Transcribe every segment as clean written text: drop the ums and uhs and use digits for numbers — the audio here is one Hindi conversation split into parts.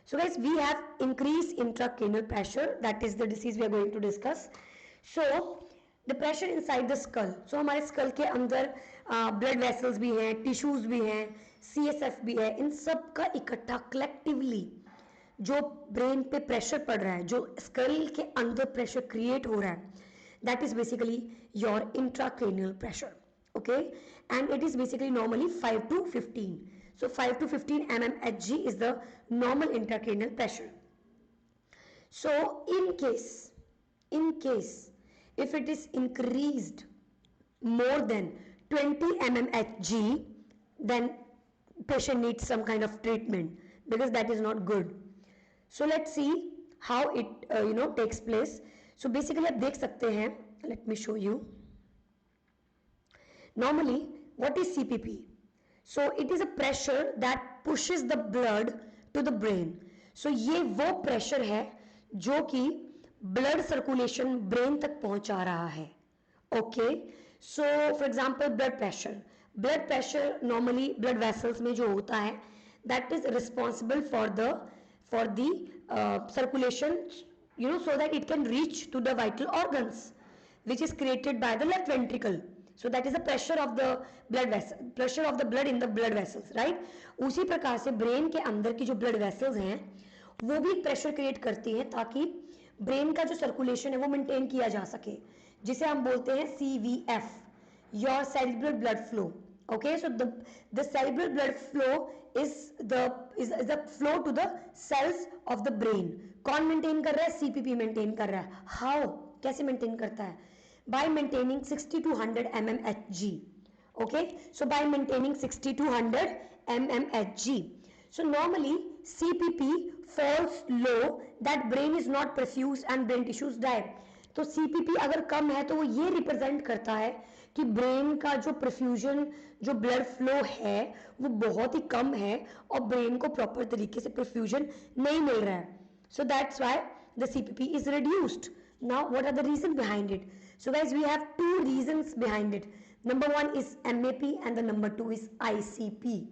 So guys, we have increased intracranial pressure, that is the disease we are going to discuss. So the pressure inside the skull, so हमारे skull के अंदर blood vessels भी हैं, tissues भी हैं, CSF भी है, इन सब का इकट्ठा collectively जो ब्रेन पे प्रेशर पड़ रहा है, जो स्कल के अंदर प्रेशर क्रिएट हो रहा है, that is basically your intracranial pressure. Okay, and it is basically normally 5 to 15. So 5 to 15 mmHg is the normal intracranial pressure. So in case if it is increased more than 20 mmHg, then patient needs some kind of treatment because that is not good. So let's see how it takes place. So basically आप देख सकते हैं, let me show you. Normally, what is CPP? So it is a pressure that pushes the blood to the brain. So ये वो pressure है जो कि blood circulation brain तक पहुंचा रहा है. Okay, so for example blood pressure normally blood vessels में जो होता है, that is responsible for the circulation, so that it can reach to the vital organs, which is created by the left ventricle. So that is the pressure of the blood in the blood vessels, right? उसी प्रकार से ब्रेन के अंदर की जो ब्लड वेसल्स हैं वो भी प्रेशर क्रिएट करती हैं ताकि ब्रेन का जो सर्कुलेशन है वो मेंटेन किया जा सके, जिसे हम बोलते हैं CVF, your cerebral blood flow. Okay, so the cerebral blood flow is the flow to the cells of the brain. कौन मेंटेन कर रहा है? CPP मेंटेन कर रहा है. How? कैसे मेंटेन करता है? By maintaining 60 to 100 mmHg. Okay, so by maintaining 60 to 100 mmHg. So normally CPP falls low, that brain is not perfused and brain tissues die. तो CPP अगर कम है तो वो ये रिप्रेजेंट करता है कि ब्रेन का जो परफ्यूजन, जो ब्लड फ्लो है वो बहुत ही कम है और ब्रेन को प्रॉपर तरीके से परफ्यूजन नहीं मिल रहा है. So that's why the CPP is reduced. Now what are the reasons behind it? So guys, we have two reasons behind it. Number one is MAP and the number two is ICP.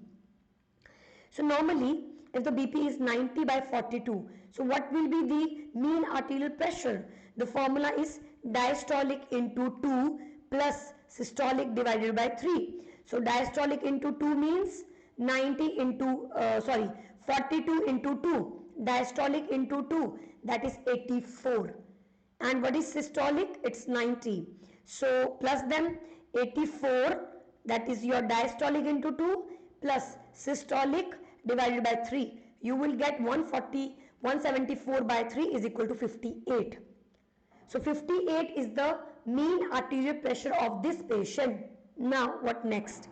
So normally if the BP is 90 by 42, so what will be the mean arterial pressure? The formula is diastolic into 2 plus systolic divided by 3. So diastolic into 2 means 42 into 2, diastolic into 2, that is 84. And what is systolic? It's 90. So plus them 84, that is your diastolic into 2 plus systolic divided by 3. You will get 174 by 3 is equal to 58. So 58 is the mean arterial pressure of this patient. Now what next?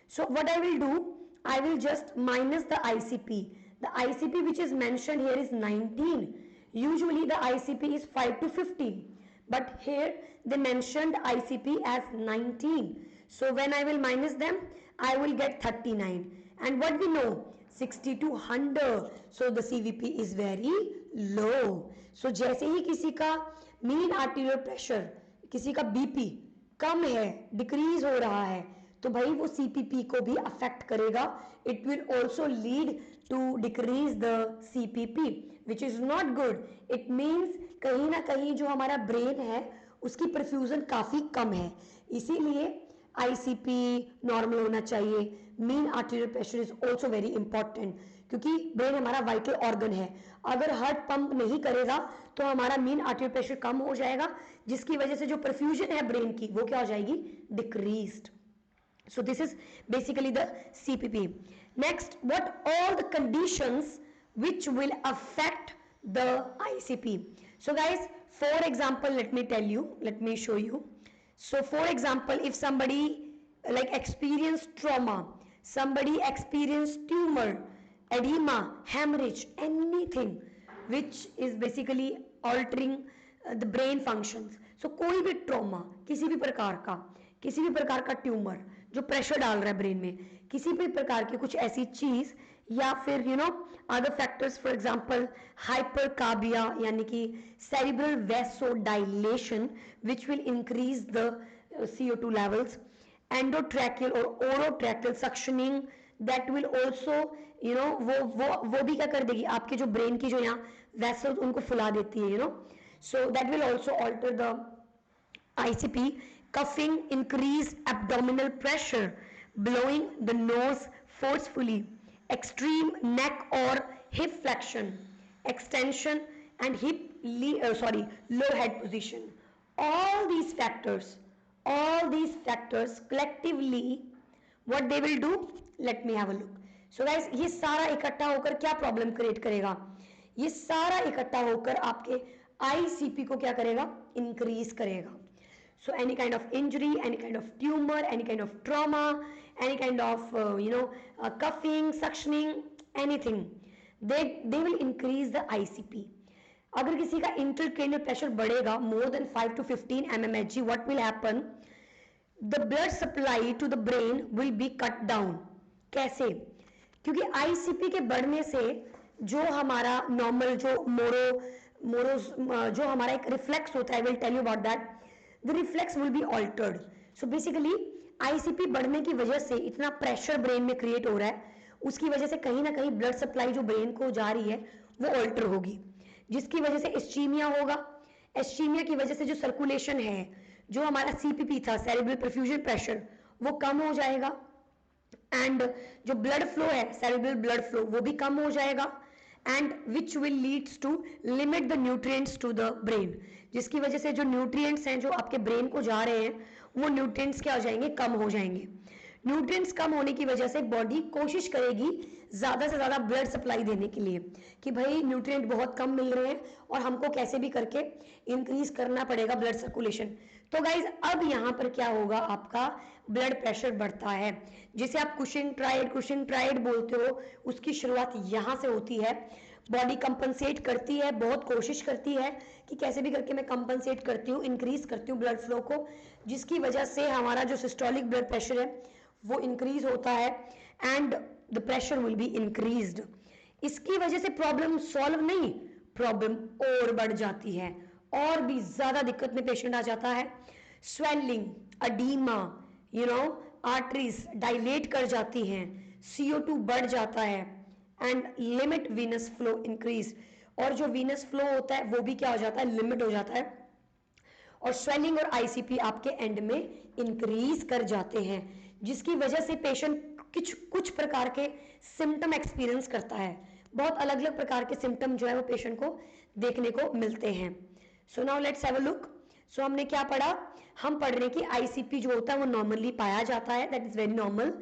So what I will do, I will just minus the ICP. The ICP which is mentioned here is 19. Usually the ICP is 5 to 15, but here they mentioned ICP as 19. So when I will minus them, I will get 39. And what we know, 60 to 100, so the CVP is very low. So जैसे ही किसी का मीन आर्टीरियल प्रेशर, किसी का बीपी कम है, डिक्रीज हो रहा है, तो भाई वो CPP को भी अफेक्ट करेगा. It will also lead to decrease the CPP, which is not good. It means कहीं ना कहीं जो हमारा ब्रेन है उसकी परफ्यूजन काफ़ी कम है, इसीलिए ICP नॉर्मल होना चाहिए. Mean arterial pressure is also very important, क्योंकि ब्रेन हमारा वाइटल ऑर्गन है. अगर हार्ट पंप नहीं करेगा तो हमारा मीन आर्टीरियल प्रेशर कम हो जाएगा, जिसकी वजह से जो परफ्यूजन है ब्रेन की वो क्या हो जाएगी? Decreased. So this is basically the CPP. Next, what all the conditions which will affect the ICP? So guys, for example, let me tell you, let me show you. So for example, if somebody like experienced trauma, somebody experienced tumor, edema, hemorrhage, anything which is basically altering the brain functions. So कोई भी ट्रॉमा, किसी भी प्रकार का ट्यूमर जो प्रेशर डाल रहा है ब्रेन में, किसी भी प्रकार की कुछ ऐसी चीज, या फिर अदर फैक्टर्स, फॉर एग्जांपल हाइपरकार्बिया यानी कि cerebral vasodilation which will increase the CO2 levels, endotracheal or orotracheal suctioning that will also you know वो भी क्या कर देगी, आपके जो ब्रेन की जो यहाँ वेसल्स उनको फुला देती है, you know. So that will also alter the ICP. Coughing, increased abdominal pressure, blowing the nose forcefully, extreme neck or hip flexion, extension and low head position. All these factors collectively, what they will do, let me have a look. So guys, ये सारा इकट्ठा होकर क्या प्रॉब्लम क्रिएट करेगा, ये सारा इकट्ठा होकर आपके ICP को क्या करेगा, इंक्रीज करेगा. So any kind of injury, any kind of tumor, any kind of trauma, any kind of coughing, suctioning, anything, they will increase the ICP. अगर किसी का इंट्राक्रैनियल प्रेशर बढ़ेगा more than 5 to 15 mmHg, what will happen? The blood supply to the brain will be cut down. कैसे? क्योंकि ICP के बढ़ने से जो हमारा नॉर्मल जो हमारा एक रिफ्लेक्स होता है, I will tell you about that. The reflex will be altered. So basically ICP बढ़ने की वजह से इतना प्रेशर ब्रेन में क्रिएट हो रहा है, उसकी वजह से कहीं ना कहीं ब्लड सप्लाई जो ब्रेन को जा रही है वो ऑल्टर होगी, जिसकी वजह से इस्चीमिया होगा. इस्चीमिया की वजह से जो सर्कुलेशन है, जो हमारा CPP था, सेरेब्रल परफ्यूजन प्रेशर, वो कम हो जाएगा. एंड जो ब्लड फ्लो है, सेरेब्रल ब्लड फ्लो, वो भी कम हो जाएगा. And which will leads to limit the nutrients to the brain, जिसकी वजह से जो न्यूट्रिएंट्स हैं जो आपके ब्रेन को जा रहे हैं, वो न्यूट्रिएंट्स क्या हो जाएंगे, कम हो जाएंगे. न्यूट्रिएंट्स कम होने की वजह से बॉडी कोशिश करेगी ज़्यादा से ज़्यादा ब्लड सप्लाई देने के लिए, कि भाई न्यूट्रिएंट बहुत कम मिल रहे हैं और हमको कैसे भी करके इंक्रीज करना पड़ेगा ब्लड सर्कुलेशन. तो गाइज अब यहाँ पर क्या होगा, आपका ब्लड प्रेशर बढ़ता है, जिसे आप कुशिंग ट्राइड बोलते हो. उसकी शुरुआत यहाँ से होती है. बॉडी कंपनसेट करती है, बहुत कोशिश करती है कि कैसे भी करके मैं कंपनसेट करती हूँ, इंक्रीज करती हूँ ब्लड फ्लो को, जिसकी वजह से हमारा जो सिस्टोलिक ब्लड प्रेशर है वो इंक्रीज होता है and the pressure will be increased. इसकी वजह से प्रॉब्लम सॉल्व नहीं, प्रॉब्लम और बढ़ जाती है, और भी ज्यादा दिक्कत में पेशेंट आ जाता है. स्वेलिंग, अडीमा, आर्टरीज डायलेट कर जाती हैं, CO2 बढ़ जाता है and limit Venus flow increase. और जो वीनस फ्लो होता है वो भी क्या हो जाता है, लिमिट हो जाता है, और स्वेलिंग और ICP आपके एंड में इंक्रीज कर जाते हैं, जिसकी वजह से पेशेंट कुछ प्रकार के सिम्टम एक्सपीरियंस करता है. बहुत अलग अलग प्रकार के सिम्टम जो है वो पेशेंट को देखने को मिलते हैं. So now let's have a look. So हमने क्या पढ़ा, हम पढ़ रहे हैं कि ICP जो होता है वो नॉर्मली पाया जाता है, दैट इज वेरी नॉर्मल,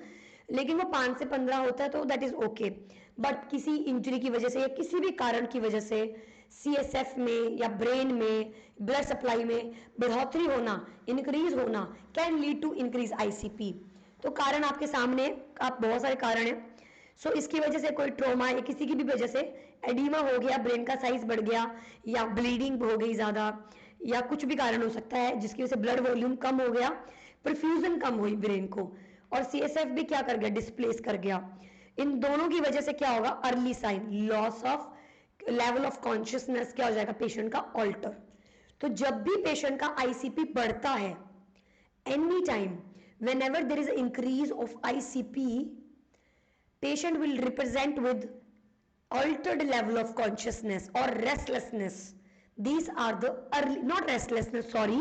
लेकिन वो 5 से 15 होता है तो दैट इज ओके. बट किसी इंजरी की वजह से या किसी भी कारण की वजह से CSF में या ब्रेन में ब्लड सप्लाई में बढ़ोतरी होना, इंक्रीज होना, can lead to increase ICP. तो कारण आपके सामने, आप बहुत सारे कारण हैं. सो इसकी वजह से कोई ट्रोमा या किसी की भी वजह से एडीमा हो गया, ब्रेन का साइज बढ़ गया, या ब्लीडिंग हो गई ज़्यादा, या कुछ भी कारण हो सकता है जिसकी वजह से ब्लड वॉल्यूम कम हो गया, परफ्यूजन कम हुई ब्रेन को, और CSF भी क्या कर गया, डिस्प्लेस कर गया. इन दोनों की वजह से क्या होगा, early sign, loss of level of consciousness क्या हो जाएगा, पेशेंट का ऑल्टर. तो जब भी पेशेंट का ICP बढ़ता है, any time whenever there is an increase of ICP, patient will represent with altered level of consciousness or restlessness. These are the early, not restlessness, sorry,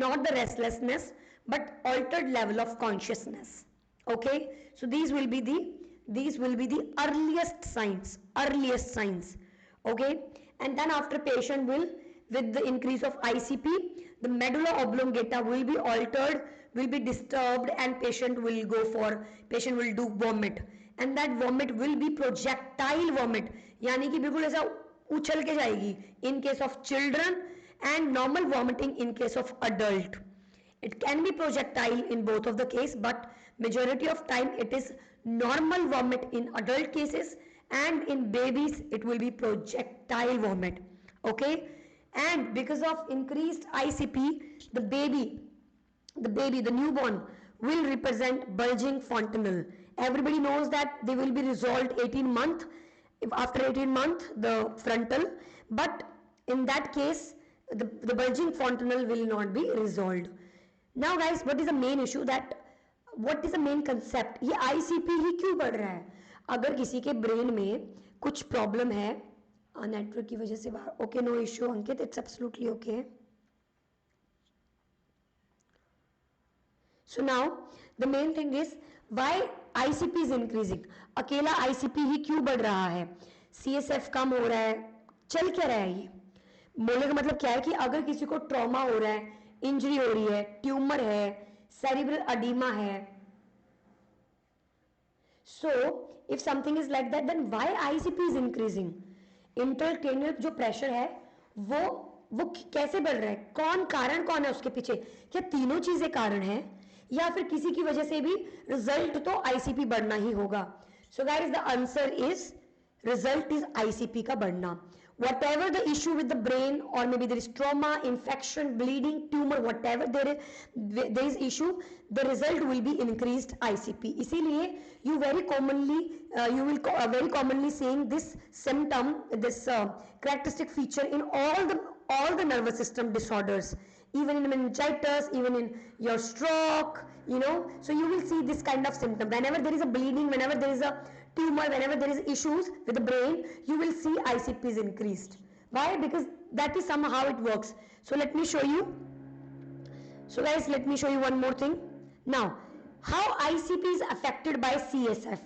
not the restlessness, but altered level of consciousness. Okay, so these will be the earliest signs. Okay, and then after patient will, with the increase of ICP, the medulla oblongata will be altered, will be disturbed, and patient will do vomit, and that vomit will be projectile vomit, यानी कि बिल्कुल ऐसा उछल के जाएगी in case of children, and normal vomiting in case of adult. It can be projectile in both of the case, but majority of time it is normal vomit in adult cases, and in babies it will be projectile vomit. Okay, and because of increased ICP, the newborn will represent bulging fontanelle. Everybody knows that they will be resolved 18 month, if after 18 month the frontal, but in that case the bulging fontanelle will not be resolved. Now guys, what is the main issue, that what is the main concept, ये ICP ही क्यों बढ़ रहा है. अगर किसी के ब्रेन में कुछ प्रॉब्लम है नेटवर्क की वजह से बाहर, okay no issue Ankit, it's absolutely okay. So now the main thing is why ICP is increasing. अकेला ICP ही क्यों बढ़ रहा है? CSF कम हो रहा है, चल क्या रहा है ये? बोलने का मतलब क्या है कि अगर किसी को ट्रॉमा हो रहा है, इंजरी हो रही है, ट्यूमर है, सेरिब्रल अडीमा है, so if something is like that, then why ICP is increasing? Intracranial जो प्रेशर है वो कैसे बढ़ रहा है? कारण कौन है उसके पीछे? क्या तीनों चीजें कारण है या फिर किसी की वजह से भी रिजल्ट तो आईसीपी बढ़ना ही होगा? So guys the answer is result is ICP का बढ़ना. Whatever the issue with the brain, or maybe there is trauma, infection, bleeding, tumor, whatever there is issue, the result will be increased ICP. इसीलिए you very commonly very commonly seeing this symptom, this characteristic feature in all the nervous system disorders, even in meningitis, even in your stroke, so you will see this kind of symptom. Whenever there is a bleeding, whenever there is a tumor, whenever there is issues with the brain, you will see ICP is increased. Why? Because that is somehow it works. So let me show you. So guys, let me show you one more thing. Now, how ICP is affected by CSF?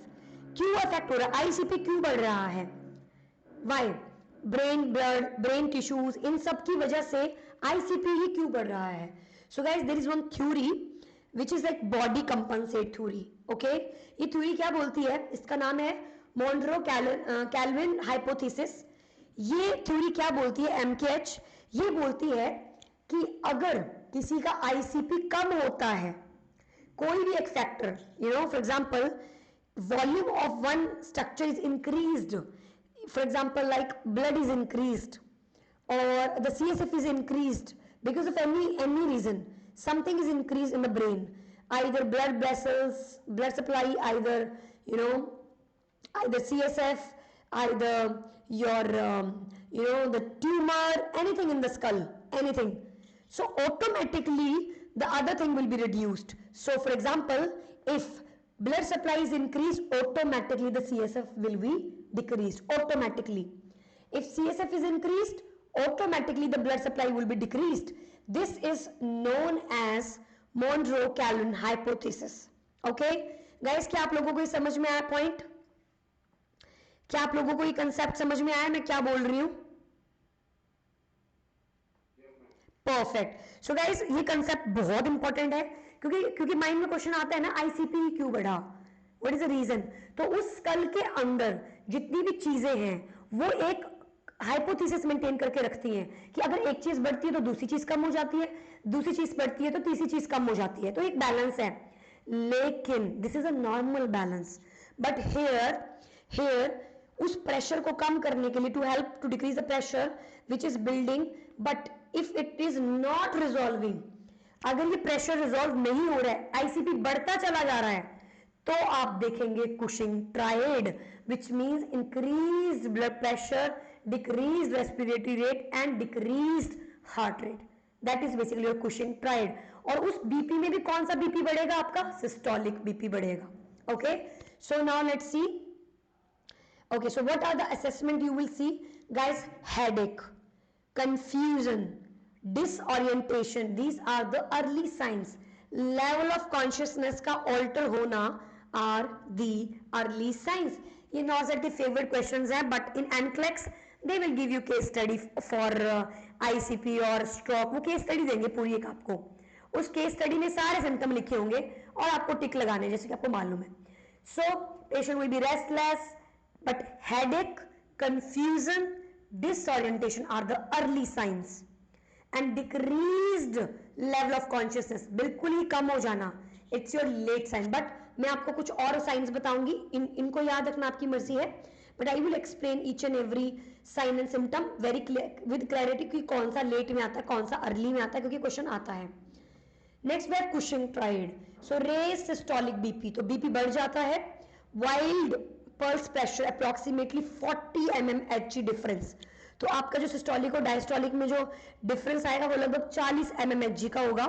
क्यों affect हो रहा है? ICP क्यों बढ़ रहा है? Why? Brain blood, brain tissues, इन सब की वजह से ICP ही क्यों बढ़ रहा है? So guys, there is one theory which is like body compensate theory. Okay? ये थ्योरी क्या बोलती है? इसका नाम है मोनरो कैल्विन हाइपोथेसिस. ये थ्योरी क्या बोलती है? MKH ये बोलती है कि अगर किसी का ICP कम होता है, कोई भी एक factor, for example volume of one structure is increased, for example like blood is increased or the CSF is increased because of any reason, something is increased in the brain, either blood vessels, blood supply, either either CSF, either your the tumor, anything in the skull, anything, so automatically the other thing will be reduced. So for example, if blood supply is increased, automatically the CSF will be decreased automatically. If CSF is increased, automatically the blood supply will be decreased. This is known as Monro-Calvin hypothesis. Okay guys, क्या आप लोगों को ये समझ में आया पॉइंट? क्या आप लोगों को ये कंसेप्ट समझ में आया मैं क्या बोल रही हूं? परफेक्ट. सो गाइस, ये कंसेप्ट बहुत इंपॉर्टेंट है क्योंकि माइंड में क्वेश्चन आता है ना, आईसीपी क्यों बढ़ा, व्हाट इज द रीजन? तो उस स्कल के अंदर जितनी भी चीजें हैं वो एक हाइपोथेसिस मेंटेन करके रखती हैं कि अगर एक चीज बढ़ती है तो दूसरी चीज कम हो जाती है, दूसरी चीज बढ़ती है तो तीसरी चीज कम हो जाती है, तो एक बैलेंस है. लेकिन this is a normal balance, but here उस प्रेशर को कम करने के लिए, to help to decrease the pressure which is building, but if it is not resolving, अगर ये प्रेशर रिजॉल्व नहीं हो रहा है, आईसीपी बढ़ता चला जा रहा है, तो आप देखेंगे Cushing triad, which means increase blood pressure, decreased respiratory rate and decreased heart rate. That is basically your Cushing triad. और उस बीपी में भी कौन सा बीपी बढ़ेगा? आपका सिस्टोलिक बीपी बढ़ेगा. Okay, so now let's see. Okay, so what are the assessment you will see? Guys, headache, confusion, disorientation, these are the early signs. Level of consciousness का alter होना are the early signs. ये नॉर्सेट के फेवरेट क्वेश्चंस हैं, but in NCLEX they will give you case study for ICP और stroke. वो केस स्टडी देंगे पूरी एक आपको, उस केस स्टडी में सारे सिम्टम लिखे होंगे और आपको टिक लगाने, जैसे कि आपको मालूम है. So patient will be restless, but headache, confusion, disorientation are the early signs. And decreased level of consciousness, बिल्कुल ही कम हो जाना, it's your late sign. But मैं आपको कुछ और साइंस बताऊंगी, इनको याद रखना आपकी मर्जी है, but I will explain each and every sign and symptom very with clarity कि कौन सा लेट में आता है, कौन सा अर्ली में आता है, क्योंकि क्वेश्चन आता है. नेक्स्ट है कुशिंग ट्रायड. सो रेज सिस्टोलिक बीपी, तो बीपी बढ़ जाता है. Wild pulse pressure approximately 40 mmHg difference, तो आपका जो सिस्टोलिक और डायस्टोलिक में जो डिफरेंस आएगा वो लगभग 40 mmHg का होगा.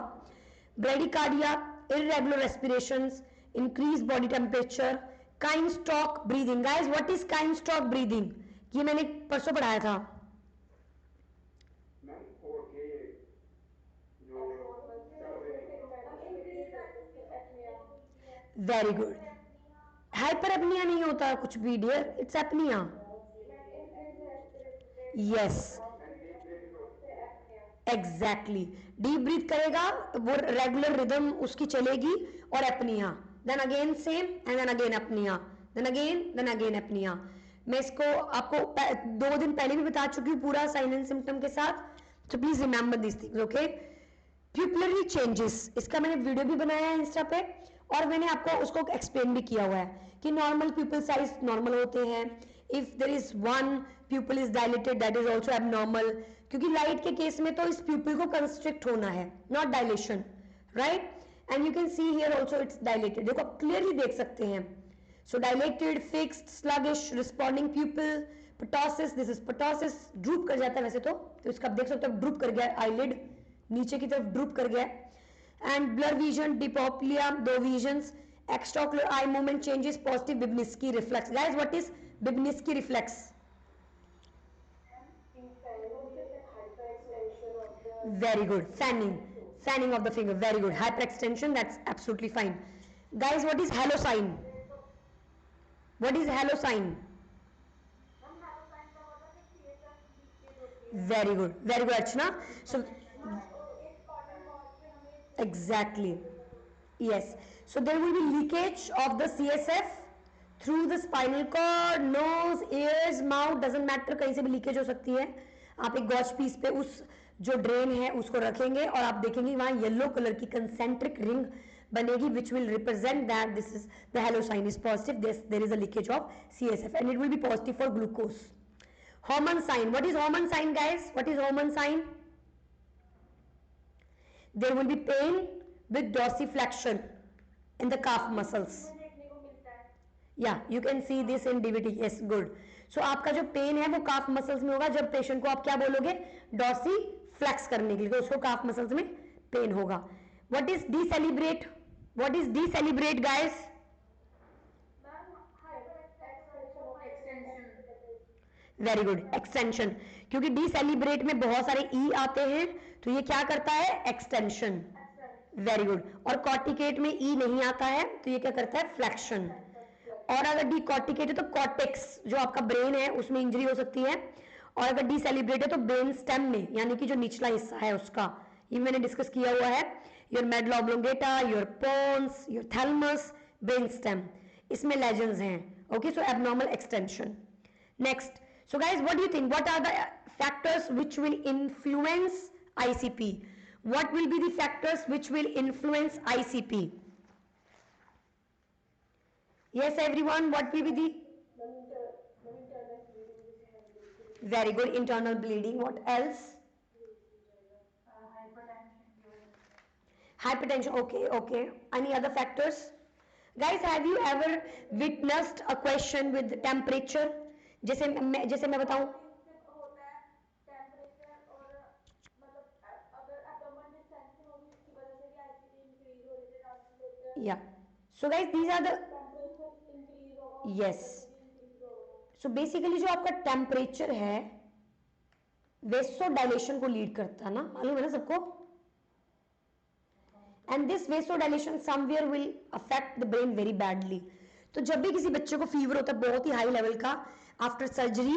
Bradycardia, irregular respirations, increase body temperature, Cheyne Stokes breathing. Guys what is Cheyne Stokes breathing? ये मैंने परसों पढ़ाया था. Very good. हाइपर एपनिया नहीं होता कुछ भी dear, it's apnoea. Yes exactly. Deep breath करेगा वो, रेगुलर रिदम उसकी चलेगी, और apnoea, then again same, and then again apnoea, then again apnoea. मैं इसको आपको 2 दिन पहले भी बता चुकी हूँ पूरा साइन एंड सिम्टम के साथ, तो please remember this things. Okay. Pupillary changes, इसका मैंने वीडियो भी बनाया है इंस्टा पे, और मैंने आपको उसको एक्सप्लेन भी किया हुआ है कि नॉर्मल प्यूपिल साइज नॉर्मल होते हैं. If there is one pupil is dilated that is also abnormal, क्योंकि लाइट के केस में तो इस प्यूपिल को कंस्ट्रिक्ट होना है, not dilation, right. And you can see here also it's dilated, देखो क्लियरली देख सकते हैं. So dilated, fixed, sluggish, responding pupil. Ptosis, this is ptosis, droop कर जाता है वैसे तो इसका आप देख सकते हो ड्रूप कर गया, आईलिड नीचे की तरफ ड्रूप कर गया. एंड ब्लर विजन, डिपोप्लिया, दो visions, extraocular eye movement changes, positive Babinski reflex. Guys what is Babinski reflex? Very good. Fanning of the finger. Very good. Hyperextension, that's absolutely fine. Guys, what is halo sign? What is halo sign? Very good. Very good, Archana. So, exactly. Yes. So there will be leakage of the CSF through the spinal cord, nose, ears, mouth, doesn't matter, कहीं से भी लीकेज हो सकती है. आप एक गॉच पीस पे उस जो ड्रेन है उसको रखेंगे और आप देखेंगे वहां येलो कलर की कंसेंट्रिक रिंग बनेगी which will represent that this is the halo sign is positive, there is a leakage of CSF and it will be positive for glucose. Hormone sign, what is hormone sign guys? What is hormone sign? There will be pain with dorsiflexion in the calf muscles. Yeah, you can see this in DVT. Yes, good. So आपका जो पेन है वो काफ मसल्स में होगा. जब पेशेंट को आप क्या बोलोगे? डॉर्सी फ्लेक्स करने के लिए, तो उसको काफ मसल्स में पेन होगा. What is decerebrate? What is decerebrate guys? Very good, extension. क्योंकि डिसेलिब्रेट में बहुत सारे ई आते हैं तो ये क्या करता है? एक्सटेंशन. Very good. और कॉर्टिकेट में ई नहीं आता है तो ये क्या करता है? फ्लेक्शन. और अगर डीकॉर्टिकेट है तो कॉर्टेक्स जो आपका ब्रेन है उसमें इंजरी हो सकती है, और अगर डीसेलिब्रेट है तो ब्रेन स्टेम में, यानी कि जो निचला हिस्सा है उसका, ये मैंने डिस्कस किया हुआ है. Your medulla oblongata, your pons, your thalamus, brain stem, इसमें लेजेंड्स हैं. Okay, so abnormal extension. Next, so guys what do you think, what are the factors which will influence ICP? What will be the factors which will influence ICP? Yes everyone, what will be the? Very good, internal bleeding. What else? Hypertension. Okay. Any other factors? Guys, have you ever witnessed a question with temperature? जैसे मैं बताऊं, yeah. So guys, these are the, yes. So basically जो आपका टेम्परेचर है वेसोडाइलेशन को लीड करता है ना, मालूम है ना सबको. And this vasodilation somewhere will affect the brain very badly. तो जब भी किसी बच्चे को फीवर होता है बहुत ही हाई लेवल का after surgery,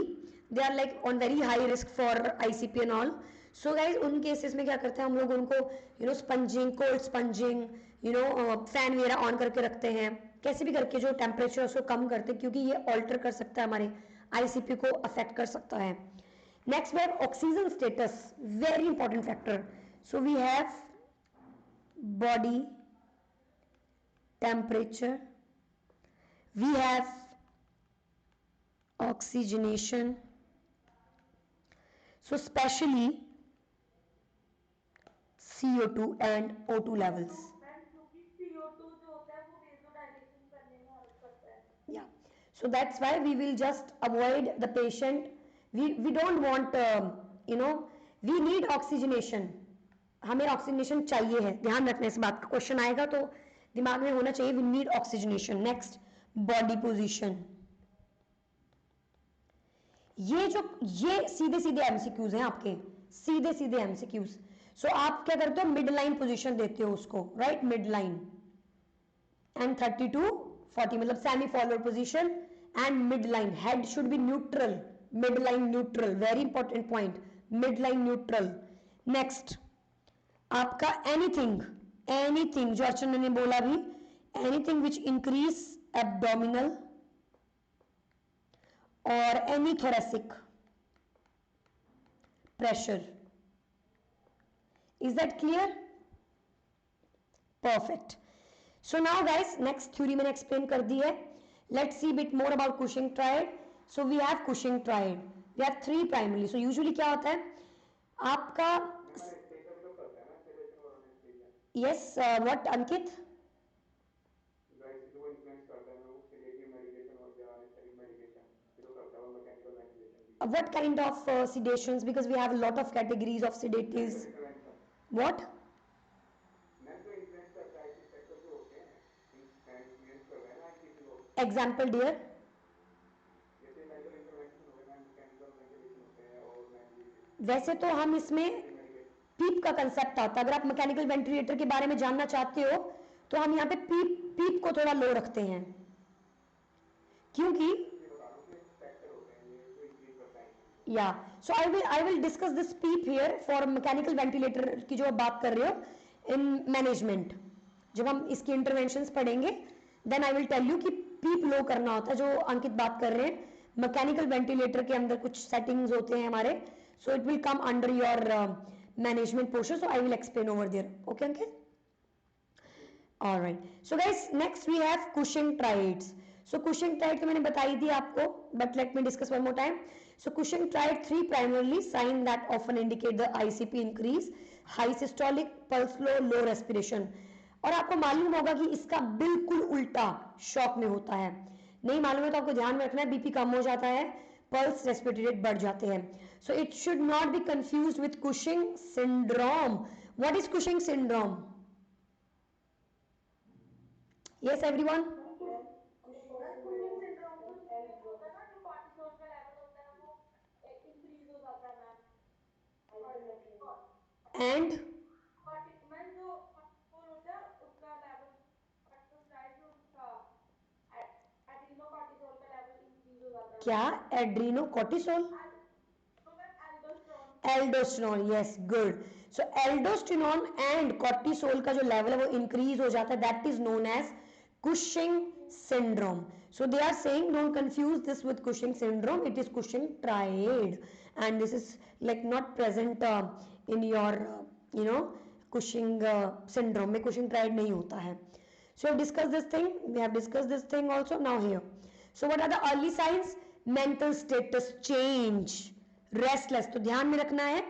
they are like on very high risk for ICP and all. So guys उन केसेस में क्या करते हैं हम लोग, उनको स्पंजिंग, कोल्ड स्पंजिंग, फैन वगैरह ऑन करके रखते हैं, कैसे भी करके जो टेम्परेचर उसको कम करते हैं, क्योंकि ये ऑल्टर कर सकता है हमारे ICP को अफेक्ट कर सकता है. Next we have oxygen status, very important factor. So we have body temperature, we have oxygenation. So especially CO2 and O2 levels. Yeah. So that's why we will just avoid the patient. We don't want we need oxygenation. हमें ऑक्सीजनेशन चाहिए है, ध्यान रखना इस बात का. क्वेश्चन आएगा तो दिमाग में होना चाहिए, we need oxygenation. Next, body position. ये सीधे सीधे एमसीक्यूज हैं आपके, सीधे सीधे एमसीक्यूज। सो आप क्या करते हो, मिड लाइन पोजीशन देते हो उसको, right, mid line. And 30 to 40 मतलब semi forward position and mid line. Head should be neutral, mid line neutral, very important point, mid line neutral. Next आपका एनीथिंग, एनीथिंग जो अर्चना ने बोला भी, एनीथिंग विच इंक्रीज एब्डोमिनल और any thoracic pressure. Is that clear? Perfect. So now guys, next theory मैंने explain कर दी है. Let's see bit more about Cushing triad. So we have Cushing triad. We have 3 primarily. So usually क्या होता है आपका, yes, what Ankit? What kind of sedations? Because we have a lot of categories of sedatives. What? Example dear. वैसे तो हम इसमें पीप का कंसेप्ट आता है। अगर आप मैकेनिकल वेंटिलेटर के बारे में जानना चाहते हो तो हम यहाँ पे पीप को थोड़ा लो रखते हैं, क्योंकि या so I will discuss this PEEP here for mechanical ventilator की जो आप बात कर रहे हो इन मैनेजमेंट। जब हम इसकी इंटरवेंशंस पढ़ेंगे then I will tell you कि पीप लो करना होता है, जो अंकित बात कर रहे हैं। मैकेनिकल वेंटिलेटर के अंदर कुछ सेटिंग्स होते हैं हमारे, so it will come under your management portion, so I will explain over there. Okay Ankit? Alright, so guys next we have Cushing triads. So Cushing triad तो मैंने बताई थी आपको, but let me discuss one more time. So Cushing triad 3 primarily sign that often indicate the ICP increase, high systolic, pulse flow, low respiration। और आपको मालूम होगा कि इसका बिल्कुल उल्टा शॉक में होता है। नहीं मालूम है तो आपको ध्यान में रखना है, बीपी कम हो जाता है, पल्स रेस्पिरेटरी रेट बढ़ जाते हैं। So it should not be confused with Cushing syndrome। What is Cushing syndrome? Yes everyone? And क्या? Adreno cortisol, aldosterone, yes good. So aldosterone and cortisol का जो लेवल है वो इंक्रीज हो जाता है, that is known as Cushing syndrome। So they are saying don't confuse this with Cushing syndrome, it is Cushing triad and this is like not present in your Cushing syndrome में Cushing triad नहीं होता है। So we have discussed this thing, we have discussed this thing also now here। So what are the early signs? Mental status change, restless, तो ध्यान में रखना है,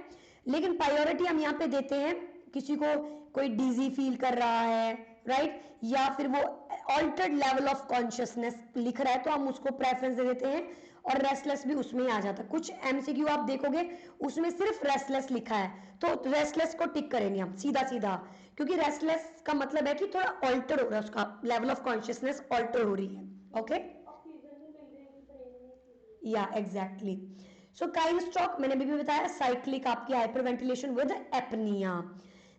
लेकिन प्रायोरिटी हम यहाँ पे देते हैं किसी को कोई डीजी फील कर रहा है, राइट, या फिर वो ऑल्टर्ड लेवल ऑफ कॉन्शियसनेस लिख रहा है तो हम उसको प्रेफरेंस दे देते हैं, और रेस्टलेस भी उसमें ही आ जाता है। कुछ एमसीक्यू आप देखोगे उसमें सिर्फ रेस्टलेस लिखा है तो रेस्टलेस को टिक करेंगे हम सीधा सीधा, क्योंकि रेस्टलेस का मतलब है कि थोड़ा ऑल्टर हो रहा है, उसका लेवल ऑफ कॉन्शियसनेस ऑल्टर हो रही है। ओके, या एग्जैक्टली। सो काइन स्ट्रोक मैंने भी बताया, साइक्लिक आपकी hyperventilation with apnoea.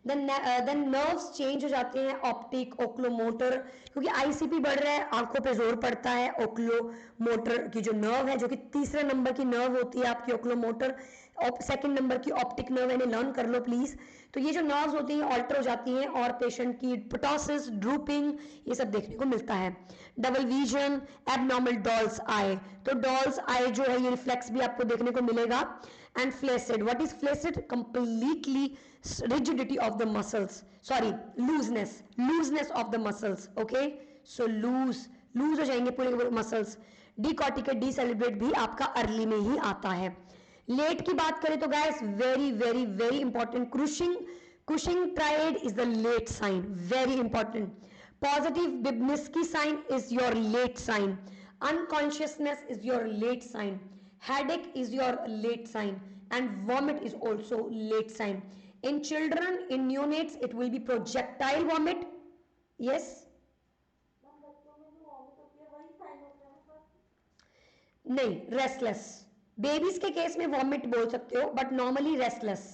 Then nerves change हो जाते हैं, ऑप्टिक, ओक्लोमोटर, क्योंकि आईसीपी बढ़ रहा है, आंखों पे जोर पड़ता है। ओक्लोमोटर की जो नर्व है, जो कि तीसरे नंबर की नर्व होती है आपकी ओक्लोमोटर, सेकंड नंबर की ऑप्टिक नर्व, इन्हें लर्न कर लो प्लीज। तो ये जो नर्व्स होती हैं ऑल्टर हो जाती हैं और पेशेंट की पटोसिस, ड्रूपिंग, ये सब देखने को मिलता है। डबल विजन, एबनॉर्मल डॉल्स आई, तो डॉल्स आई जो है ये रिफ्लेक्स भी आपको देखने को मिलेगा। And flaccid, what is flaccid? Completely rigidity of the muscles, sorry, looseness of the muscles, okay, so lose हो जाएंगे पूरे मसल्स। डिकॉर्टिकेट, डिसेलिब्रेट भी आपका अर्ली में ही आता है। लेट की बात करें तो guys very very very important, Cushing triad is the late sign, very important. Positive Babinski sign is your late sign, unconsciousness is your late sign, headache is your late sign, and vomit is also late sign. In children, in neonates, it will be projectile vomit. Yes. नहीं, रेस्टलेस। बेबीज के केस में वॉमिट बोल सकते हो, but normally restless.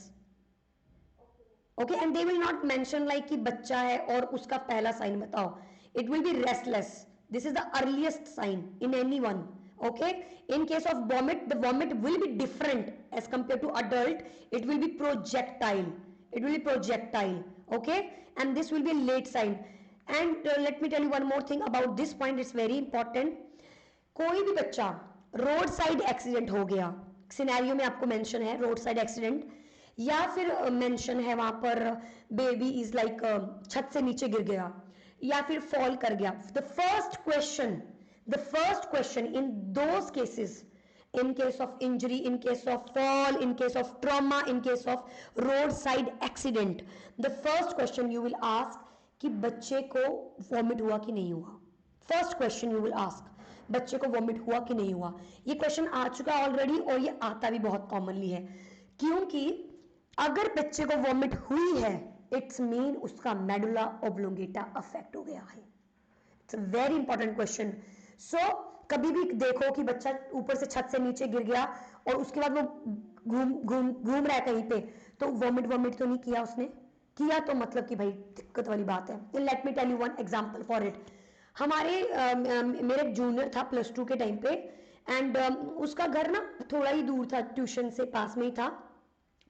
Okay, and they will not mention like कि बच्चा है और उसका पहला साइन बताओ. It will be restless. This is the earliest sign in any one. Okay, in case of vomit, the vomit will be different as compared to adult. It will be projectile. It will be projectile. Okay, and this will be a late sign. And let me tell you one more thing about this point. It's very important. कोई भी बच्चा रोड साइड एक्सीडेंट हो गया, सिनेरियो में आपको मेंशन है रोड साइड एक्सीडेंट, या फिर मेंशन है वहां पर बेबी इज लाइक छत से नीचे गिर गया या फिर फॉल कर गया. The first question in those cases, in case of injury, in case of fall, in case of trauma, in case of roadside accident, the first question you will ask कि बच्चे को वॉमिट हुआ कि नहीं हुआ. First question you will ask, बच्चे को वॉमिट हुआ कि नहीं हुआ. ये क्वेश्चन आ चुका है ऑलरेडी और ये आता भी बहुत कॉमनली है, क्योंकि अगर बच्चे को वॉमिट हुई है इट्स मीन उसका मेडुला ओब्लोंगेटा अफेक्ट हो गया है. It's a very important question. So कभी भी देखो कि बच्चा ऊपर से छत से नीचे गिर गया और उसके बाद वो घूम रहा है कहीं पे, तो वॉमिट तो नहीं किया उसने, किया तो मतलब कि भाई दिक्कत वाली बात है. Let me tell you one example for it. हमारे मेरे जूनियर था +2 के टाइम पे, एंड उसका घर ना थोड़ा ही दूर था, ट्यूशन से पास में ही था.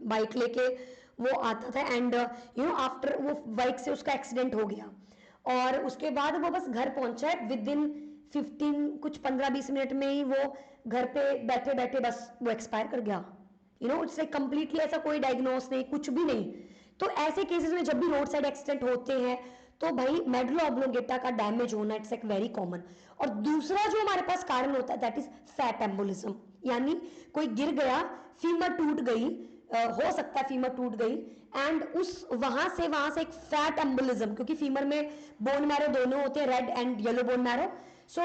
बाइक लेके वो आता था एंड यू नो आफ्टर वो बाइक से उसका एक्सीडेंट हो गया और उसके बाद वो बस घर पहुंचा है विद इन 15-20 मिनट में ही वो घर पे बैठे बैठे बस वो एक्सपायर कर गया. You know it's like completely ऐसा कोई डायग्नोस नहीं, कुछ भी नहीं. तो ऐसे केसेस में जब भी रोड साइड एक्सीडेंट होते हैं तो भाई मेडुला ऑब्लोंगेटा का डैमेज होना इट्स लाइक वेरी कॉमन. और दूसरा जो हमारे पास कारण होता है दैट इज फैट एम्बोलिज्म, यानी कोई गिर गया, फीमर टूट गई, हो सकता है फीमर टूट गई एंड उस वहां से एक फैट एम्बोलिज्म, क्योंकि फीमर में बोन मैरो दोनों होते हैं, red and yellow bone marrow. So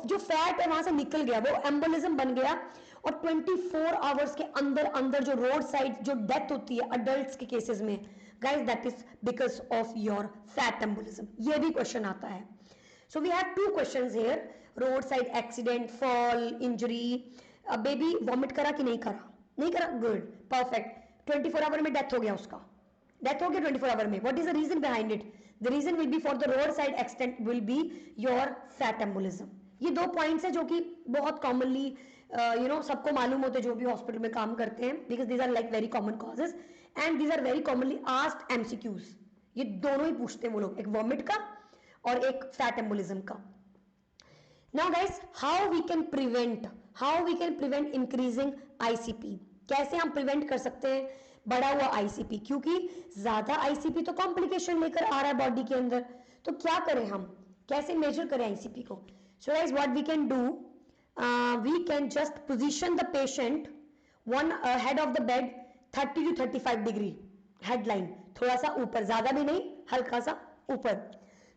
जो फैट है वहां से निकल गया, वो एम्बोलिज्म बन गया और 24 आवर्स के अंदर अंदर जो रोड साइड जो डेथ होती है अडल्ट्स के केसेस में, guys that is because of your fat embolism. ये भी क्वेश्चन आता है. So we have 2 questions here, road side accident, fall, injury. Baby vomit करा कि नहीं करा? नहीं करा, गुड, परफेक्ट. 24 आवर में डेथ हो गया, उसका डेथ हो गया 24 आवर में. What is the reason behind it? The reason will be for the road side accident will be your fat embolism. ये 2 पॉइंट्स है जो कि बहुत कॉमनली यू नो सबको मालूम होते जो भी हॉस्पिटल में काम करते हैं, because these are like very common causes and these are very commonly asked MCQs. ये दोनों ही पूछते हैं वो लोग, एक वॉमिट का और एक फैट एम्बोलिज्म का. Now guys, how we can prevent increasing ICP. कैसे हम प्रिवेंट कर सकते हैं बढ़ा हुआ आईसीपी, क्योंकि ज्यादा आईसीपी तो कॉम्प्लिकेशन लेकर आ रहा है बॉडी के अंदर. तो क्या करें हम, कैसे मेजर करें आईसीपी को? So guys what we can do, we can just position the patient one head of the bed 30 to 35 degree headline, थोड़ा सा ऊपर, ज्यादा भी नहीं, हल्का सा ऊपर.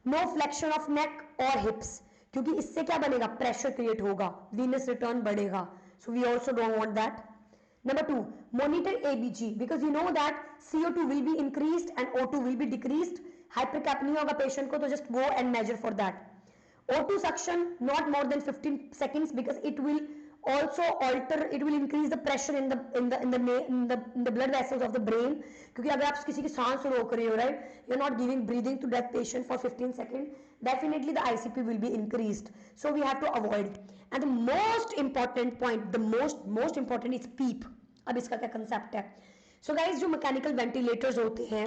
नो फ्लेक्शन ऑफ नेक और हिप्स, क्योंकि इससे क्या बनेगा, प्रेशर क्रिएट होगा, वीनस रिटर्न बढ़ेगा. So we also don't want that. Number 2, monitor ABG because you know that CO2 will be increased and O2 will be decreased. Hypercapnia होगा patient को, तो just go and measure for that. O2 suction not more than 15 seconds because it will also alter, it will increase the pressure in the blood vessels of the brain. क्योंकि अगर आप किसी की सांस रोक रहे हो, right, you're not giving breathing to that patient for 15 seconds, definitely the ICP will be increased. So we have to avoid. And the most important point, the most important is PEEP. अब इसका क्या कंसेप्ट है? सो गाइस, जो मैकेनिकल वेंटिलेटर्स होते हैं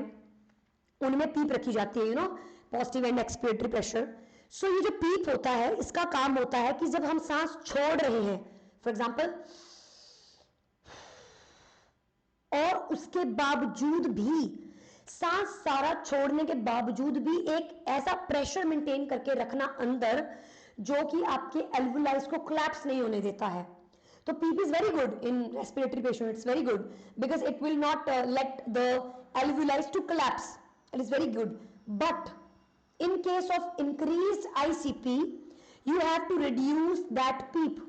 उनमें पीप रखी जाती है, you know, positive end expiratory pressure. So ये जो पीप होता है इसका काम होता है कि जब हम सांस छोड़ रहे हैं, फॉर एग्जाम्पल, और उसके बावजूद भी, सांस सारा छोड़ने के बावजूद भी एक ऐसा प्रेशर मेंटेन करके रखना अंदर जो कि आपके एल्वुलाइज को कोलैप्स नहीं होने देता है. तो PEEP is very good in respiratory patient. It's very good because it will not let the alveoli to collapse. It is very good. But in case of increased ICP, you have to reduce that PEEP.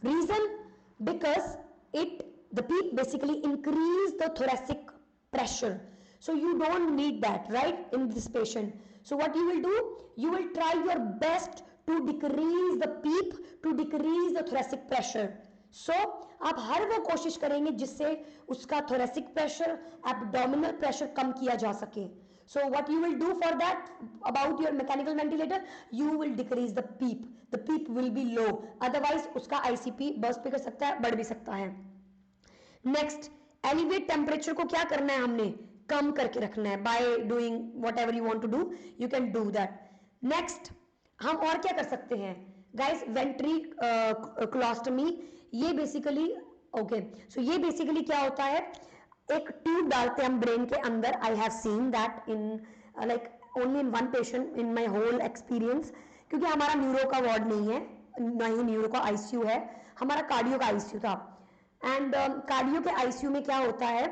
Reason? Because the PEEP basically increase the thoracic pressure. So you don't need that, right, in this patient. So what you will do? You will try your best to decrease the PEEP, to decrease the thoracic pressure. So आप हर वो कोशिश करेंगे जिससे उसका थोरेसिक प्रेशर, एब्डोमिनल प्रेशर कम किया जा सके. So what you will do for that about your mechanical ventilator, you will decrease the PEEP. The PEEP will be low. Otherwise उसका ICP burst भी कर सकता है, बढ़ भी सकता है. Next, elevate temperature को क्या करना है हमने? कम करके रखना है. By doing whatever you want to do, you can do that. Next, हम और क्या कर सकते हैं? Guys, ventriculostomy ये basically okay. So ये basically क्या होता है? एक ट्यूब डालते हैं हम ब्रेन के अंदर. I have seen that in like only in one patient in my whole experience, क्योंकि हमारा न्यूरो का वार्ड नहीं है, ना ही न्यूरो का आईसीयू है, हमारा कार्डियो का आईसीयू था. एंड कार्डियो के आईसीयू में क्या होता है,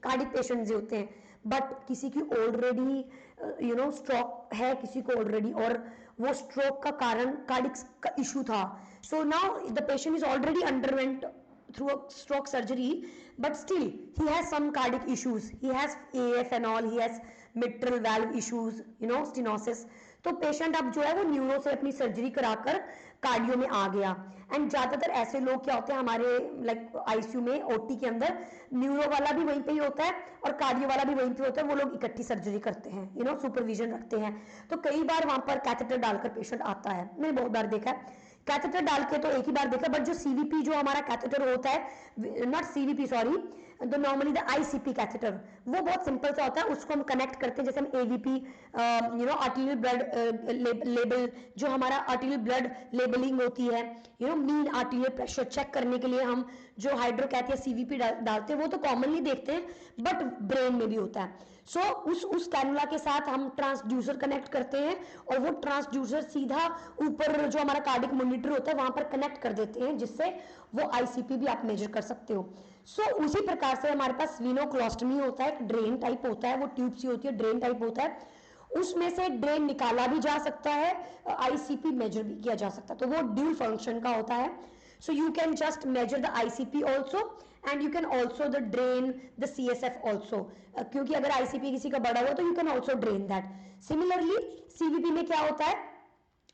कार्डिक पेशेंट्स होते हैं, बट किसी की ऑलरेडी स्ट्रोक है, किसी को ऑलरेडी, और वो स्ट्रोक का कारण कार्डिक का इशू था. So now the patient is already underwent through a stroke surgery, but still he has some cardiac issues, he has AF and all, he has mitral valve issues, stenosis. तो पेशेंट अब जो है वो न्यूरो से अपनी सर्जरी कराकर कार्डियो में आ गया. एंड ज्यादातर ऐसे लोग क्या होते हैं हमारे लाइक आईसीयू में ओटी के अंदर, न्यूरो वाला भी वहीं पे ही होता है और कार्डियो वाला भी वहीं पे होता है, वो लोग इकट्ठी सर्जरी करते हैं, सुपरविजन रखते हैं. तो कई बार वहां पर कैथेटर डालकर पेशेंट आता है, मैंने बहुत बार देखा है. कैथेटर डाल के तो एक ही बार देखा, बट जो सीवीपी जो हमारा कैथेटर होता है, नॉट सीवीपी सॉरी, तो नॉर्मली द आईसीपी कैथेटर, वो बहुत सिंपल सा होता है. उसको हम कनेक्ट करते हैं, जैसे हम एवीपी आर्टेरियल ब्लड लेबल, जो हमारा आर्टेरियल ब्लड लेबलिंग होती है, मीन आर्टेरियल प्रेशर चेक करने के लिए हम जो हाइड्रोकैथ या सीवीपी डालते हैं, वो तो कॉमनली देखते हैं, बट ब्रेन में भी होता है. सो उस कैनुला के साथ हम ट्रांसड्यूसर कनेक्ट करते हैं, और वो ट्रांसड्यूसर सीधा ऊपर जो हमारा कार्डिक मॉनिटर होता है वहां पर कनेक्ट कर देते हैं, जिससे वो आईसीपी भी आप मेजर कर सकते हो. सो उसी प्रकार से हमारे पास वेनोकोलोस्टमी होता है, ड्रेन टाइप होता है, वो ट्यूब सी होती है, ड्रेन टाइप होता है, उसमें से ड्रेन निकाला भी जा सकता है, आईसीपी मेजर भी किया जा सकता है. तो वो ड्यूल फंक्शन का होता है. So you can just measure the ICP also, and you can also the drain the CSF also. क्योंकि अगर ICP किसी का बड़ा हुआ तो you can also drain that. Similarly CVP में क्या होता है,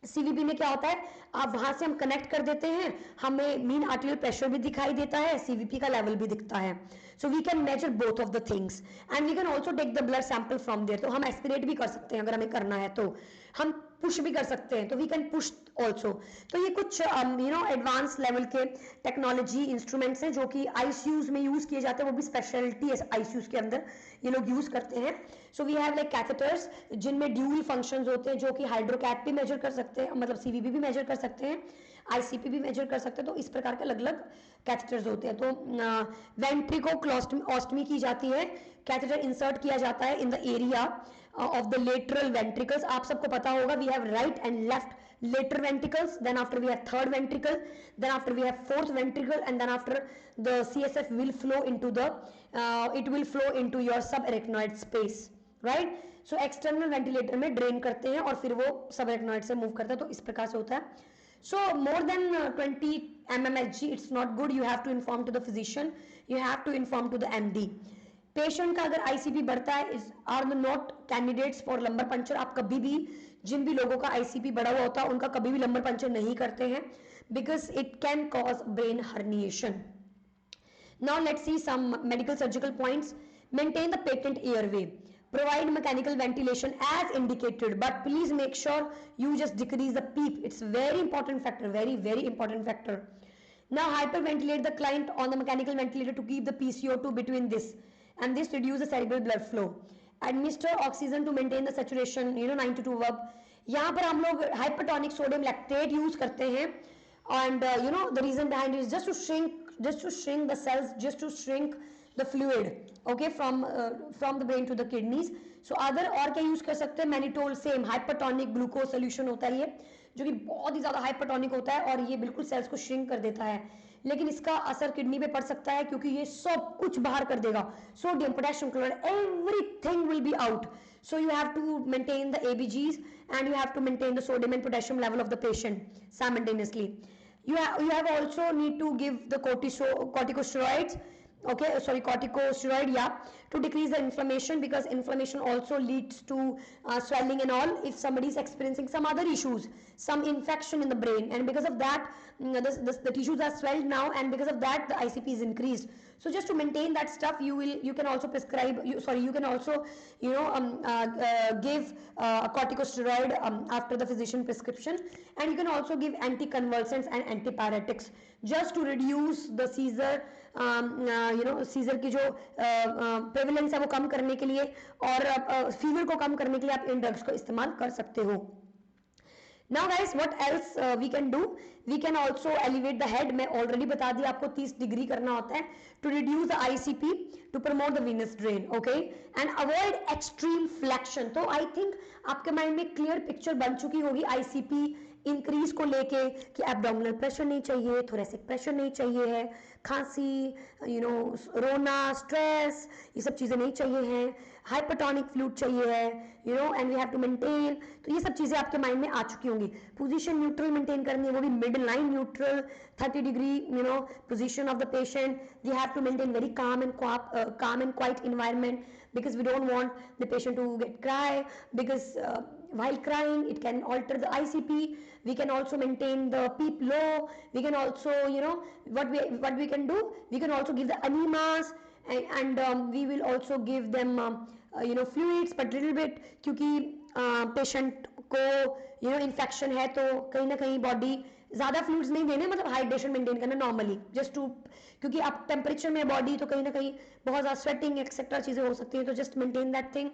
सीवीपी में क्या होता है, आप वहां से हम कनेक्ट कर देते हैं, हमें मीन आर्टेरियल प्रेशर भी दिखाई देता है, सीवीपी का लेवल भी दिखता है. So we can measure both of the things, and we can also take the blood sample from there. तो हम एस्पिरेट भी कर सकते हैं अगर हमें करना है, तो हम पुश भी कर सकते हैं, तो वी कैन पुश ऑल्सो. तो ये कुछ एडवांस लेवल के टेक्नोलॉजी इंस्ट्रूमेंट्स हैं जो कि आईसीयूज में यूज किए जाते हैं, वो भी स्पेशलिटी आईसीयूज के अंदर ये लोग यूज करते हैं. So we have like catheters जिनमें ड्यूल फंक्शंस होते हैं, जो कि हाइड्रोकैथ भी मेजर कर सकते हैं, मतलब सीवीपी भी मेजर कर सकते हैं, आईसीपी भी मेजर कर सकते हैं. तो इस प्रकार के अलग अलग कैथेटर्स होते हैं. तो वेंट्रिकोक्लोस्टमी की जाती है, कैथेटर इंसर्ट किया जाता है in the area of the lateral ventricles. आप सबको पता होगा, we have right and left lateral ventricles, then after we have third ventricle, then after we have fourth ventricle, and then after the CSF will flow into the it will flow into your subarachnoid space, right? So external ventilator में drain करते हैं और फिर वो subarachnoid से move करता है. तो इस प्रकार से होता है. So more than 20 mmHg it's not good. You have to inform to the physician, you have to inform to the MD. Patient का अगर आईसीपी बढ़ता है, are not candidates for lumbar puncture. आप कभी भी, जिन भी लोगों का आईसीपी बढ़ा हुआ होता है उनका कभी भी लंबर पंचर नहीं करते हैं, because it can cause brain herniation. Now let's see some medical surgical points. Maintain the patent airway, provide mechanical ventilation as indicated, but please make sure you just decrease the PEEP. It's very important factor, very important factor. Now hyperventilate the client on the mechanical ventilator to keep the PCO2 between this, and this reduces the cerebral blood flow. Administer oxygen to maintain the saturation, 9 to 2 verb. यहाँ पर हम लोग hypertonic sodium lactate use करते हैं, and the reason behind it is just to shrink the cells, just to shrink the fluid, okay, from the brain to the kidneys. So other और क्या यूज कर सकते हैं, mannitol, same hypertonic glucose solution होता है ये, जो कि बहुत ही ज्यादा हाइपरटोनिक होता है और ये बिल्कुल सेल्स को श्रिंक कर देता है, लेकिन इसका असर किडनी पे पड़ सकता है क्योंकि ये सब कुछ बाहर कर देगा. Sodium, potassium chloride, everything will be out. So you have to maintain the ABGs and you have to maintain the sodium and potassium level of the patient simultaneously. You have also need to give the corticosteroids okay, sorry, corticosteroid, yeah, to decrease the inflammation, because inflammation also leads to swelling and all. If somebody is experiencing some other issues, some infection in the brain, and because of that, the tissues are swelled now, and because of that the ICP is increased. So just to maintain that stuff, you can also prescribe, you can also give a corticosteroid after the physician prescription, and you can also give anticonvulsants and antipyretics just to reduce the seizure, seizure की जो प्रेवलेंस है वो कम करने के लिए, और फीवर को कम करने के लिए आप इन ड्रग्स को इस्तेमाल कर सकते हो. Now guys, what else we can do? We can also elevate the head. मैं already बता दिया आपको 30 डिग्री करना होता है to reduce the ICP, to promote the venous drain, okay, and avoid extreme flexion. तो I think आपके माइंड में क्लियर पिक्चर बन चुकी होगी ICP इंक्रीज को लेके कि एब्डोमिनल प्रेशर नहीं चाहिए, थोरेसिक प्रेशर नहीं चाहिए है, खांसी, रोना, स्ट्रेस, ये सब चीज़ें नहीं चाहिए हैं, हाइपरटोनिक फ्लूइड चाहिए है, and we have to maintain. तो ये सब चीज़ें आपके माइंड में आ चुकी होंगी. पोजीशन न्यूट्रल मेंटेन करनी है, वो भी mid line neutral, 30 degree position of the patient. We have to maintain very calm and quiet environment, because we don't want the patient to get cry, because while crying it can alter the ICP. We can also maintain the PEEP low. We can also, what we can do, we can also give the enemas, and we will also give them fluids, but little bit, क्योंकि patient को infection है, तो कहीं ना कहीं body ज़्यादा फ्लूइड्स नहीं देने, मतलब हाइड्रेशन मेंटेन करना नॉर्मली, जस्ट टू, क्योंकि आप टेम्परेचर में बॉडी तो कहीं ना कहीं बहुत ज़्यादा स्वेटिंग एक्सेट्रा चीज़ें हो सकती हैं, तो just maintain that thing.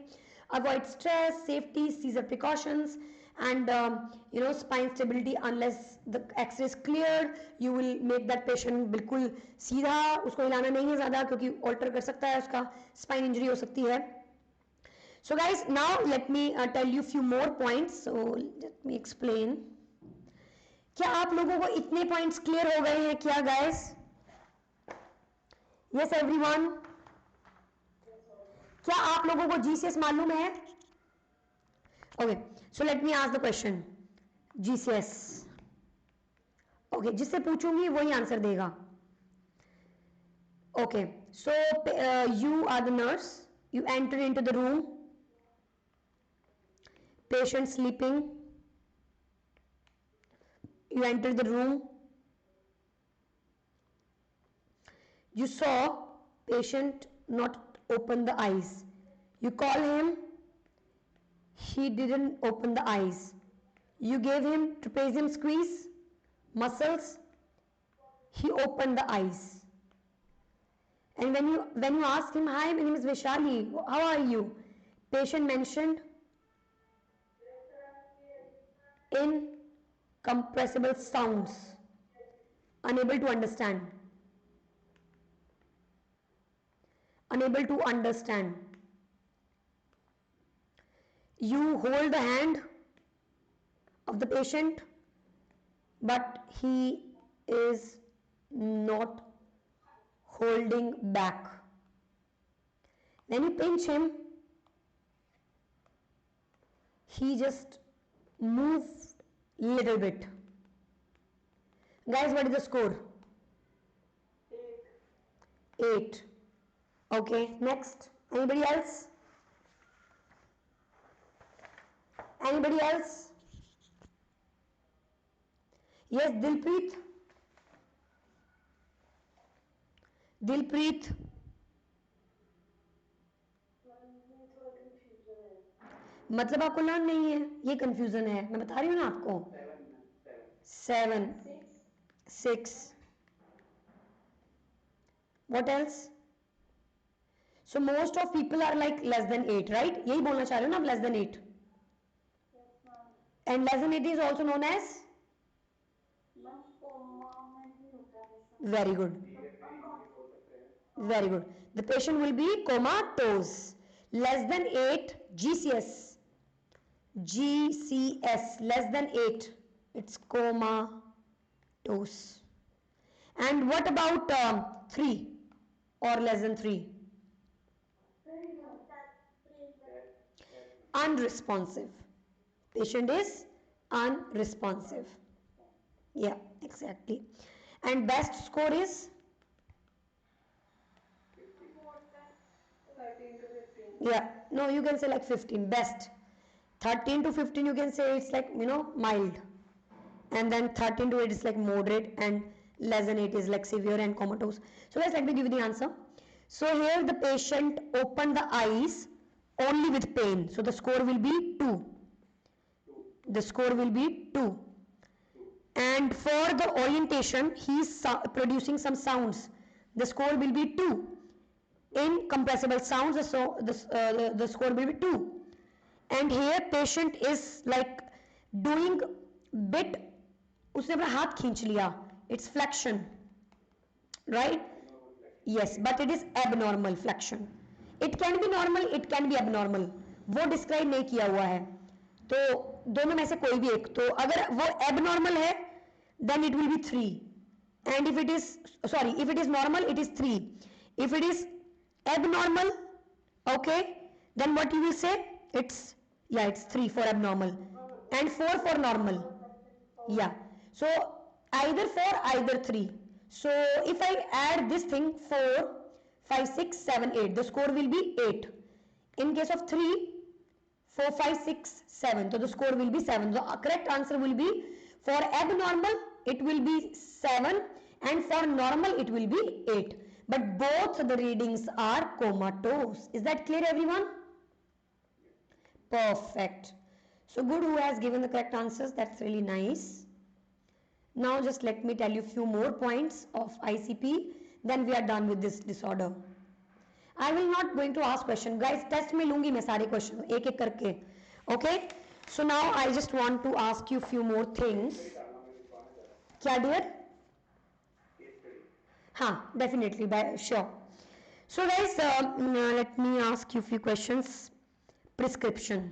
Avoid stress, safety, seizure precautions, and spine stability. Unless the x-ray is clear, you will make that patient बिल्कुल सीधा, उसको हिलाना नहीं है ज़्यादा, क्योंकि ऑल्टर कर सकता है, उसका स्पाइन इंजरी हो सकती है. So guys, now let me tell you few more points. So let me explain. क्या आप लोगों को इतने पॉइंट्स क्लियर हो गए हैं क्या गाइस? यस एवरीवन, क्या आप लोगों को जीसीएस मालूम है? Okay, so let me ask the question. GCS, okay, जिससे पूछूंगी वही आंसर देगा. Okay, so you are the nurse, you enter into the room, patient sleeping. You entered the room, you saw patient not open the eyes, you call him, he didn't open the eyes, you gave him trapezium squeeze muscles, he opened the eyes, and when you ask him, hi, my name is Vishali, how are you, patient mentioned incompressible sounds, unable to understand. You hold the hand of the patient, but he is not holding back. When you pinch him, he just moves little bit. Guys, what is the score? 8. Okay, next. Anybody else? Yes, Dilpreet. मतलब आपको लर्न नहीं है, ये कंफ्यूजन है, मैं बता रही हूँ ना आपको. 7, 6. What else? So most of people are like less than 8, right? यही बोलना चाह रहे हो ना आप, less than 8. And less than 8 is also known as? Very good. The patient will be comatose. Less than 8, GCS, less than 8, it's comatose. And what about 3 or less than 3? Unresponsive. Patient is unresponsive. Yeah, exactly. And best score is Yeah, no, you can say like 15, best. 13 to 15 you can say it's like, mild. And then 13 to 8 is like moderate, and less than 8 is like severe and comatose. So guys, let me give you the answer. So here the patient opened the eyes only with pain. So the score will be 2. The score will be 2. And for the orientation, he is producing some sounds. The score will be 2. Incompressible sounds, so the score will be 2. And here patient is like doing bit, उसने अपना हाथ खींच लिया, it's flexion, right? Yes, but it is abnormal flexion. It can be normal, it can be abnormal. वो डिस्क्राइब नहीं किया हुआ है, तो दोनों में से कोई भी एक. तो अगर वो abnormal है then it will be 3, and if it is normal it is 3. If it is abnormal, okay, then what you will say, it's 3 for abnormal and 4 for normal. Yeah, so either 4, either 3. So if I add this thing, 4, 5, 6, 7, 8, the score will be 8. In case of 3, 4, 5, 6, 7, so the score will be 7. The correct answer will be, for abnormal it will be 7, and for normal it will be 8. But both the readings are comatose. Is that clear, everyone? Perfect. So good, who has given the correct answers. That's really nice. Now just let me tell you few more points of ICP, then we are done with this disorder. I will not going to ask question, guys. Test में लूंगी मैं सारे question एक एक करके. Okay, so now I just want to ask you few more things. क्या dear? हाँ, definitely, by sure. So guys, let me ask you few questions. Prescription.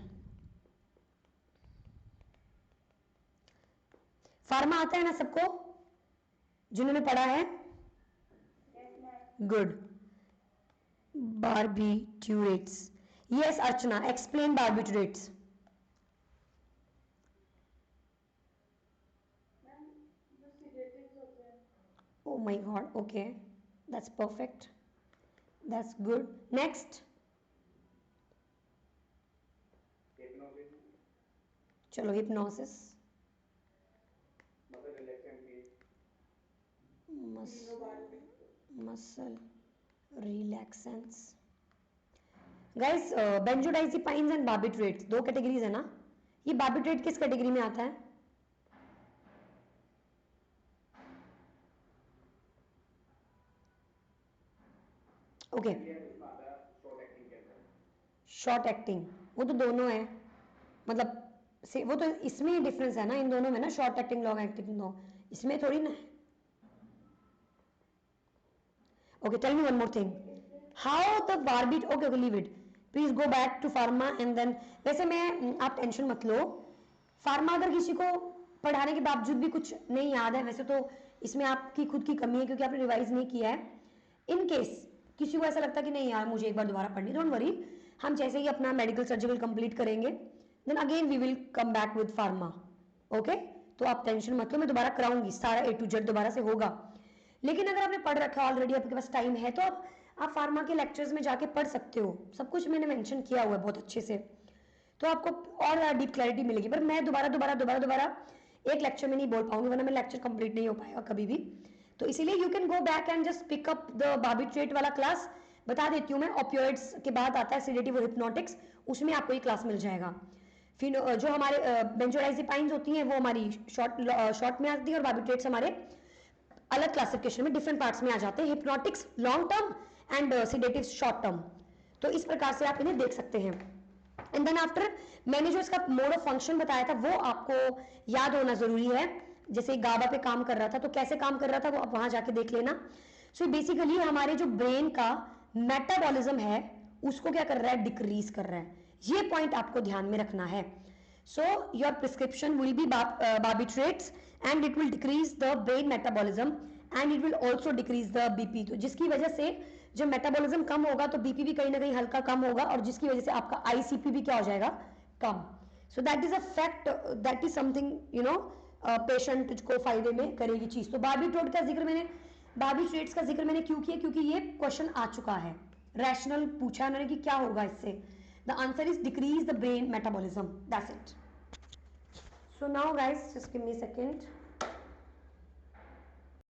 Pharma आता है ना सबको, जिन्होंने पढ़ा है? Good. Barbiturates. Yes Archana, explain barbiturates. Oh my god, okay, that's perfect, that's good. Next. चलो, hypnosis. Muscle relaxants. Guys, benzodiazepines and barbiturates दो कैटेगरीज है ना. ये बार्बिट्रेट किस कैटेगरी में आता है? ओके, शॉर्ट एक्टिंग, वो तो दोनों है, मतलब से वो तो इसमें ही डिफरेंस है ना इन दोनों में ना, शॉर्ट एक्टिंग लॉन्ग एक्टिंग दो, इसमें थोड़ी ना. Okay, tell me one more thing. How the okay, leave it. Please go back to pharma and then. वैसे मैं, आप टेंशन मत लो. फार्मा अगर किसी को पढ़ाने के बावजूद भी कुछ नहीं याद है, वैसे तो इसमें आपकी खुद की कमी है क्योंकि आपने रिवाइज नहीं किया है. इन केस किसी को ऐसा लगता कि नहीं यार मुझे एक बार दोबारा पढ़नी, डोंट वरी, हम जैसे ही अपना मेडिकल सर्जिकल कंप्लीट करेंगे then again we will come back with pharma. Okay, तो आप टेंशन मत लो, मैं दोबारा कराऊंगी, सारा A to Z दोबारा से होगा. लेकिन अगर आपने पढ़ रखा है ऑलरेडी, आपके पास टाइम है, तो आप फार्मा के लेक्चर्स में जाके पढ़ सकते हो, सब कुछ मैंने मेंशन किया हुआ है बहुत अच्छे से, तो आपको और डीप क्लैरिटी मिलेगी. पर मैं दोबारा एक लेक्चर में नहीं बोल पाऊंगी, वरना मेरा लेक्चर कंप्लीट नहीं हो पाएगा कभी भी. तो इसीलिए you can go back and just pick up the barbiturate वाला क्लास. बता देती हूँ मैं, ऑपियोइड्स के बाद आता है सेडेटिव और हिप्नोटिक्स, उसमें आपको ये क्लास मिल जाएगा. फिर जो हमारे बेंजोडाइजेपाइंस होती हैं वो हमारी शॉर्ट में आती है, और बार्बिट्रेट्स हमारे अलग क्लासिफिकेशन में डिफरेंट पार्ट्स में आ जाते हैं. Hypnotics long term and sedatives short term. तो इस प्रकार से आप इन्हें देख सकते हैं. एंड देन आफ्टर, मैंने जो इसका मोड ऑफ फंक्शन बताया था वो आपको याद होना जरूरी है. जैसे गाबा पे काम कर रहा था, तो कैसे काम कर रहा था वो आप वहां जाके देख लेना. सो बेसिकली हमारे जो ब्रेन का मेटाबॉलिज्म है उसको क्या कर रहा है, डिक्रीज कर रहा है. ये पॉइंट आपको ध्यान में रखना है. So your prescription will be barbiturates and it will decrease the brain metabolism and it will also decrease the BP. तो जिसकी वजह से जब मेटाबॉलिज्म कम होगा तो BP भी कहीं ना कहीं हल्का कम होगा, और जिसकी वजह से आपका ICP भी क्या हो जाएगा, कम. So that is a fact, that is something patient को फायदे में करेगी चीज. तो बार्बिट्रेट्स का जिक्र मैंने क्यों किया, क्योंकि ये क्वेश्चन आ चुका है, रैशनल पूछा उन्होंने कि क्या होगा इससे. The answer is decrease the brain metabolism. That's it. So now guys, just give me a second.